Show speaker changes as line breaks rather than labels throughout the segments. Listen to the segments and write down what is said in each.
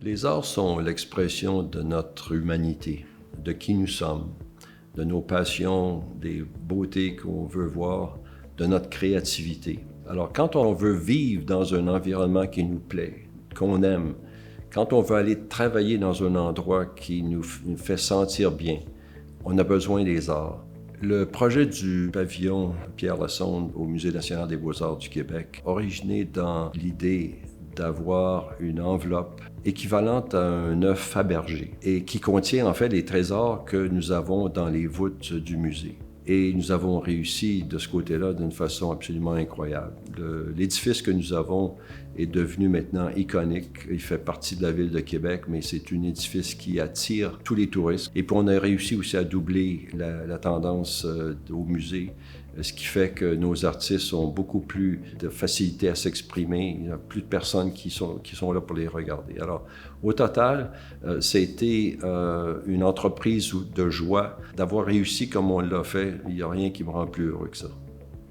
Les arts sont l'expression de notre humanité, de qui nous sommes, de nos passions, des beautés qu'on veut voir, de notre créativité. Alors, quand on veut vivre dans un environnement qui nous plaît, qu'on aime, quand on veut aller travailler dans un endroit qui nous fait sentir bien, on a besoin des arts. Le projet du pavillon Pierre Lassonde au Musée national des beaux-arts du Québec originé dans l'idée d'avoir une enveloppe équivalente à un œuf Fabergé et qui contient en fait les trésors que nous avons dans les voûtes du musée. Et nous avons réussi de ce côté-là d'une façon absolument incroyable. L'édifice que nous avons est devenu maintenant iconique. Il fait partie de la ville de Québec, mais c'est un édifice qui attire tous les touristes. Et puis on a réussi aussi à doubler la tendance au musée, ce qui fait que nos artistes ont beaucoup plus de facilité à s'exprimer. Il y a plus de personnes qui sont là pour les regarder. Alors, au total, c'était une entreprise de joie d'avoir réussi comme on l'a fait. Il n'y a rien qui me rend plus heureux que ça.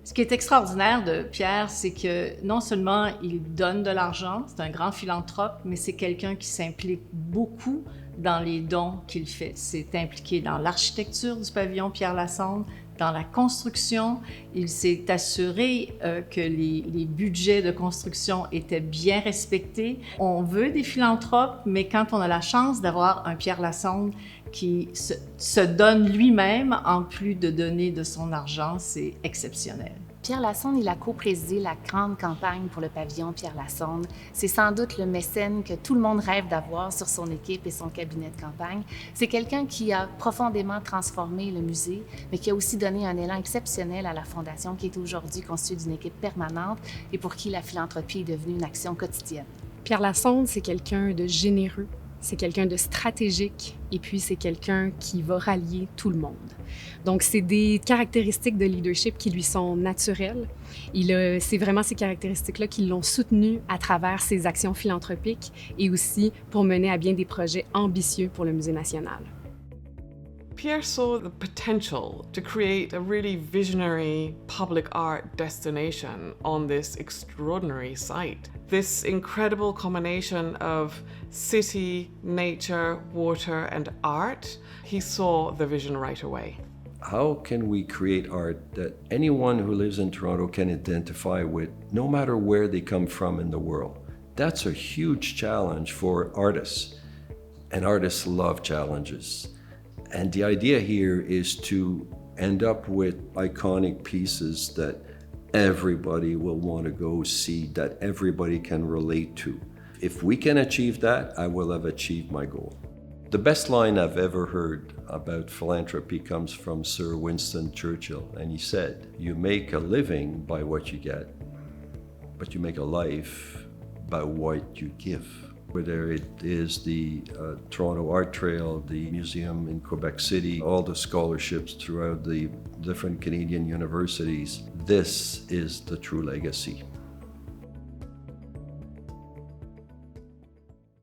Ce qui est extraordinaire de Pierre, c'est que non seulement il donne de l'argent, c'est un grand philanthrope, mais c'est quelqu'un qui s'implique beaucoup dans les dons qu'il fait. C'est impliqué dans l'architecture du pavillon Pierre Lassonde, dans la construction. Il s'est assuré que les budgets de construction étaient bien respectés. On veut des philanthropes, mais quand on a la chance d'avoir un Pierre Lassonde qui se donne lui-même, en plus de donner de son argent, c'est exceptionnel.
Pierre Lassonde, il a co-présidé la grande campagne pour le pavillon Pierre Lassonde. C'est sans doute le mécène que tout le monde rêve d'avoir sur son équipe et son cabinet de campagne. C'est quelqu'un qui a profondément transformé le musée, mais qui a aussi donné un élan exceptionnel à la Fondation, qui est aujourd'hui constituée d'une équipe permanente et pour qui la philanthropie est devenue une action quotidienne.
Pierre Lassonde, c'est quelqu'un de généreux. C'est quelqu'un de stratégique et puis c'est quelqu'un qui va rallier tout le monde. Donc, c'est des caractéristiques de leadership qui lui sont naturelles. C'est vraiment ces caractéristiques-là qui l'ont soutenu à travers ses actions philanthropiques et aussi pour mener à bien des projets ambitieux pour le Musée national.
Pierre saw the potential to create a really visionary public art destination on this extraordinary site. This incredible combination of city, nature, water, and art, he saw the vision right away.
How can we create art that anyone who lives in Toronto can identify with, no matter where they come from in the world? That's a huge challenge for artists, and artists love challenges. And the idea here is to end up with iconic pieces that everybody will want to go see, that everybody can relate to. If we can achieve that, I will have achieved my goal. The best line I've ever heard about philanthropy comes from Sir Winston Churchill, and he said, "You make a living by what you get, but you make a life by what you give." Whether it is the Toronto Art Trail, the museum in Quebec City, all the scholarships throughout the different Canadian universities, this is the true legacy.